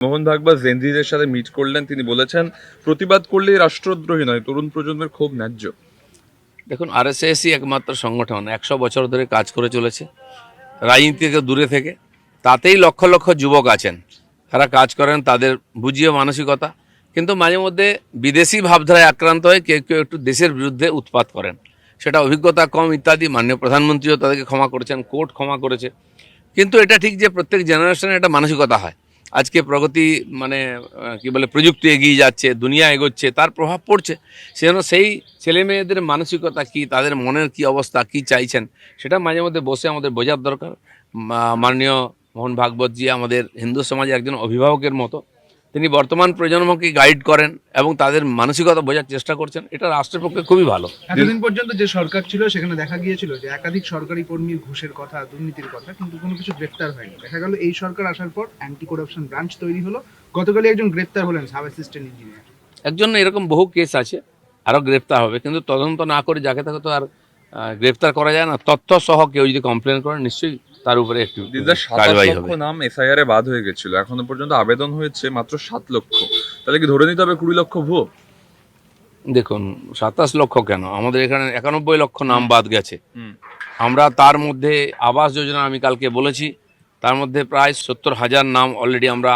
মোহন ভাগবত জেনজিদের সাথে মিট করলেন, তিনি বলেছেন প্রতিবাদ করলেই রাষ্ট্রদ্রোহী নয়, তরুণ প্রজন্মের ক্ষোভ ন্যায্য। দেখুন, আরএসএসই একমাত্র সংগঠন 100 বছর ধরে কাজ করে চলেছে রাজনীতি থেকে দূরে থেকে। তাতেই লক্ষ লক্ষ যুবক আছেন, তারা কাজ করেন, তাদের বুঝিয়ে মানসিকতা। কিন্তু মাঝে মধ্যে বিদেশি ভাবধারায় আক্রান্ত হয়ে কেউ কেউ একটু দেশের বিরুদ্ধে উৎপাত করেন, সেটা অভিজ্ঞতা কম ইত্যাদি। মাননীয় প্রধানমন্ত্রীও তাদেরকে ক্ষমা করেছেন, কোর্ট ক্ষমা করেছে। কিন্তু এটা ঠিক যে প্রত্যেক জেনারেশনের একটা মানসিকতা হয়। আজকে প্রগতি মানে কি বলে, প্রযুক্তি এগিয়ে যাচ্ছে, দুনিয়া এগোচ্ছে, তার প্রভাব পড়ছে। সেজন্য সেই ছেলে মেয়েদের মানসিকতা কি, তাদের মনের কি অবস্থা, কি চাইছেন, সেটা মাঝে মধ্যে বসে আমাদের বোঝার দরকার। মাননীয় মোহন ভাগবতজি আমাদের হিন্দু সমাজে একজন অভিভাবকের মতো, তিনি বর্তমান প্রজন্মকে গাইড করেন এবং তাদের মানসিকতা বোঝার চেষ্টা করছেন। এটা রাষ্ট্রের পক্ষে খুবই ভালো। এতদিন পর্যন্ত যে সরকার ছিল সেখানে দেখা গিয়েছিল যে একাধিক সরকারি কর্মীর ঘুষের কথা, দুর্নীতির কথা, কিন্তু কোনো কিছু গ্রেফতার হয়নি। দেখা গেল এই সরকার আসার পর অ্যান্টি করাপশন ব্রাঞ্চ তৈরি হলো, গতকালই একজন গ্রেফতার হলেন, সাব অ্যাসিস্ট্যান্ট ইঞ্জিনিয়ার। একজন এরকম বহু কেস আছে, আরও গ্রেপ্তার হবে, কিন্তু তদন্ত না করে যাকে তাকে তো আর গ্রেপ্তার করা যায় না। তথ্য সহ কেউ যদি কমপ্লেন করে নিশ্চয়ই তার উপরে একটু কার্যবাহী হবে। নাম এসআইআর এ বাদ হয়ে গেছিল, এখনো পর্যন্ত আবেদন হয়েছে মাত্র 7 লক্ষ। তাহলে কি ধরে নিতে হবে 20 লক্ষ ভুয়ো? দেখুন, 27 লক্ষ কেন, আমাদের এখানে 91 লক্ষ নাম বাদ গেছে। আমরা তার মধ্যে আবাস যোজনা, আমি কালকে বলেছি, তার মধ্যে প্রায় 70,000 নাম অলরেডি আমরা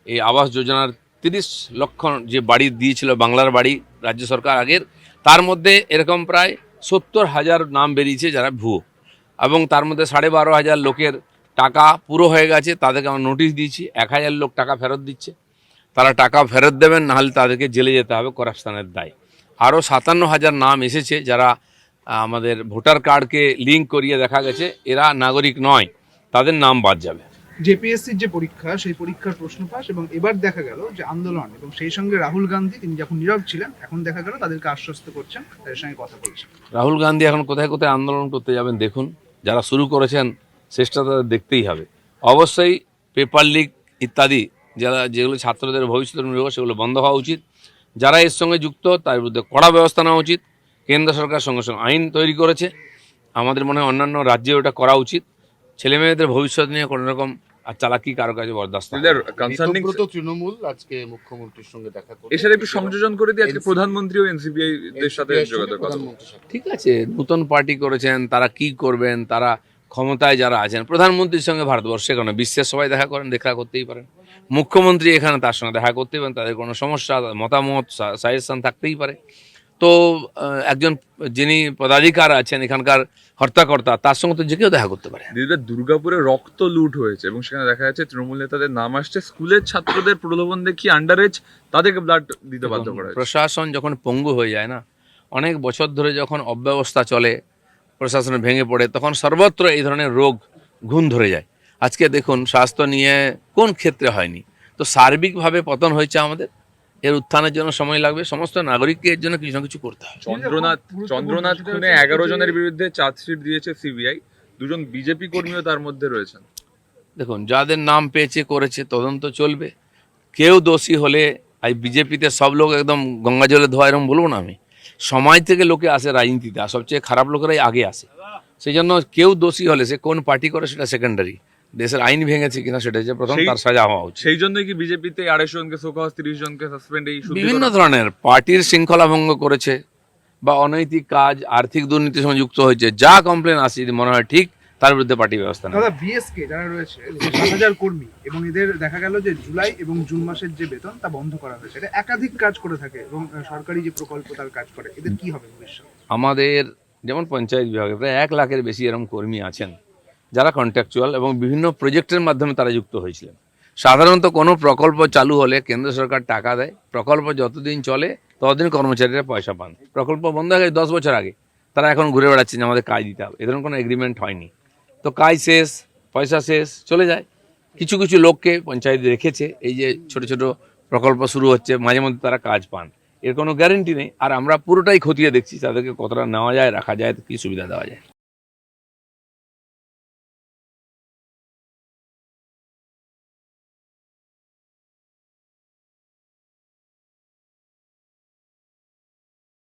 এই আবাস যোজনার 30 লক্ষ যে বাড়ি দিয়েছিল, বাংলার বাড়ি রাজ্য সরকার আগের, তার মধ্যে এরকম প্রায় 70,000 নাম বেরিয়েছে যারা ভুয়ো। এবং তার মধ্যে 12,500 লোকের টাকা পুরো হয়ে গেছে, তাদেরকে আমরা নোটিশ দিয়েছি। 1,000 লোক টাকা ফেরত দিচ্ছে, তারা টাকা ফেরত দেবেন, নাহলে তাদেরকে জেলে যেতে হবে করাপশনের দায়। আরও 57,000 নাম এসেছে যারা আমাদের ভোটার কার্ডকে লিঙ্ক করিয়ে দেখা গেছে এরা নাগরিক নয়, তাদের নাম বাদ যাবে। জেপিএসসির যে পরীক্ষা, সেই পরীক্ষার প্রশ্ন ফাঁস, এবং এবার দেখা গেল যে আন্দোলন, এবং সেই সঙ্গে রাহুল গান্ধী, তিনি যখন নীরব ছিলেন, এখন দেখা গেল তাদেরকে আশ্বস্ত করছেন, তাদের সঙ্গে কথা বলছেন। রাহুল গান্ধী এখন কোথায় কোথায় আন্দোলন করতে যাবেন দেখুন, যারা শুরু করেছেন চেষ্টা তাদের দেখতেই হবে। অবশ্যই পেপার লিক ইত্যাদি যেগুলো ছাত্রদের ভবিষ্যতের নির্ভর, সেগুলো বন্ধ হওয়া উচিত। যারা এর সঙ্গে যুক্ত তার বিরুদ্ধে কড়া ব্যবস্থা নেওয়া উচিত। কেন্দ্র সরকার সঙ্গে সঙ্গে আইন তৈরি করেছে, আমাদের মনে হয় অন্যান্য রাজ্যে ওটা করা উচিত। ছেলেমেয়েদের ভবিষ্যৎ নিয়ে কোনো রকম চালাকি কারো কাছে বরদাস্ত হবে না। তৃণমূল আজকে মুখ্যমন্ত্রীর সঙ্গে দেখা করে এছাড়া একটু সংযোজন করে দিয়ে আজকে প্রধানমন্ত্রী ও এনসিপিআই দের সাথে যোগাযোগ কথা। ঠিক আছে, নতুন পার্টি করেছেন, তারা কি করবেন, তারা ক্ষমতায় যারা আছেন, প্রধানমন্ত্রীর সঙ্গে ভারতবর্ষে কেন বিশ্বের সবাই দেখা করেন, দেখা করতেই পারেন। মুখ্যমন্ত্রী এখানে তার সঙ্গে দেখা করতেই পারেন, তাদের কোনো সমস্যা, মতামত, সাজেশন থাকতেই পারে। তো একজন যিনি পদাধিকার আছেন এখানকার হর্তাকর্তা, তার সঙ্গে তো যে কেউ দেখা করতে পারে। দিদিদের দুর্গাপুরে রক্ত লুট হয়েছে এবং সেখানে দেখা যাচ্ছে তৃণমূল নেতাদের নাম আসছে, স্কুলের ছাত্রদের প্রলোভন দেখিয়ে আন্ডার এজ তাদেরকে ব্লাড দিতে বাধ্য করা হয়েছে। প্রশাসন যখন পঙ্গু হয়ে যায় না, অনেক বছর ধরে যখন অব্যবস্থা চলে, প্রশাসন ভেঙে পড়ে, তখন সর্বত্র এই ধরনের রোগ ঘুণ ধরে যায়। আজকে দেখুন, স্বাস্থ্য নিয়ে কোন ক্ষেত্রে হয়নি, তো সার্বিকভাবে পতন হয়েছে আমাদের। এর উত্থানের জন্য সময় লাগবে, সমস্ত নাগরিককে এর জন্য কিছু না কিছু করতে হবে। চন্দ্রনাথ খুনে 11 জনের বিরুদ্ধে চার্জশিট দিয়েছে সিবিআই, 2জন বিজেপি কর্মীও তার মধ্যে রয়েছেন। দেখুন, যাদের নাম পেয়েছে করেছে, তদন্ত চলবে। কেউ দোষী হলে, এই বিজেপিতে সব লোক একদম গঙ্গা জলে ধোয়া এরকম বলবো না আমি। সমাজ থেকে লোকে আসে রাজনীতিতে, আর সবচেয়ে খারাপ লোকেরাই আগে আসে। সেই জন্য কেউ দোষী হলে, সে কোন পার্টি করে সেটা সেকেন্ডারি, দেশের আইন ভেঙেছে কিনা সেটা যে প্রথম, তার সাজা হওয়া উচিত। সেই জন্যই কি বিজেপিতে 250 জনকে শোকজ, 30 জনকে সাসপেন্ড, এই বিভিন্ন ধরনের পার্টির শৃঙ্খলা ভঙ্গ করেছে বা অনৈতিক কাজ, আর্থিক দুর্নীতির সঙ্গে যুক্ত হয়েছে, যা কমপ্লেন আসে যদি মনে হয় ঠিক, তার বিরুদ্ধে পার্টি ব্যবস্থা নেয়। দাদা, বিএসকে যারা রয়েছে 7,000 কর্মী, এবং এদের দেখা গেল যে জুলাই এবং জুন মাসের যে বেতন তা বন্ধ করা হয়েছে। এটা একাধিক কাজ করে থাকে এবং সরকারি যে প্রকল্প তার কাজ করে, এদের কি হবে ভবিষ্যৎ? আমাদের যেমন পঞ্চায়েত বিভাগে প্রায় 1 লাখের বেশি এরকম কর্মী আছেন যারা কন্ট্রাকচুয়াল এবং বিভিন্ন প্রজেক্টের মাধ্যমে তারা যুক্ত হয়েছিলেন। সাধারণত কোনো প্রকল্প চালু হলে কেন্দ্র সরকার টাকা দেয়, প্রকল্প যতদিন চলে ততদিন কর্মচারীরা পয়সা পান। প্রকল্প বন্ধ হয়ে গেছে 10 বছর আগে, তারা এখন ঘুরে বেড়াচ্ছে যে আমাদের কাজ দিতে হবে। এ ধরনের কোনো এগ্রিমেন্ট হয়নি, তো কাজ শেষ, পয়সা শেষ, চলে যায়। কিছু কিছু লোককে পঞ্চায়েত রেখেছে, এই যে ছোট ছোট প্রকল্প শুরু হচ্ছে, মাঝে মধ্যে তারা কাজ পান, এর কোনো গ্যারেন্টি নেই। আর আমরা পুরোটাই খতিয়ে দেখছি তাদেরকে কতটা নেওয়া যায়, রাখা যায়, কী সুবিধা দেওয়া যায়।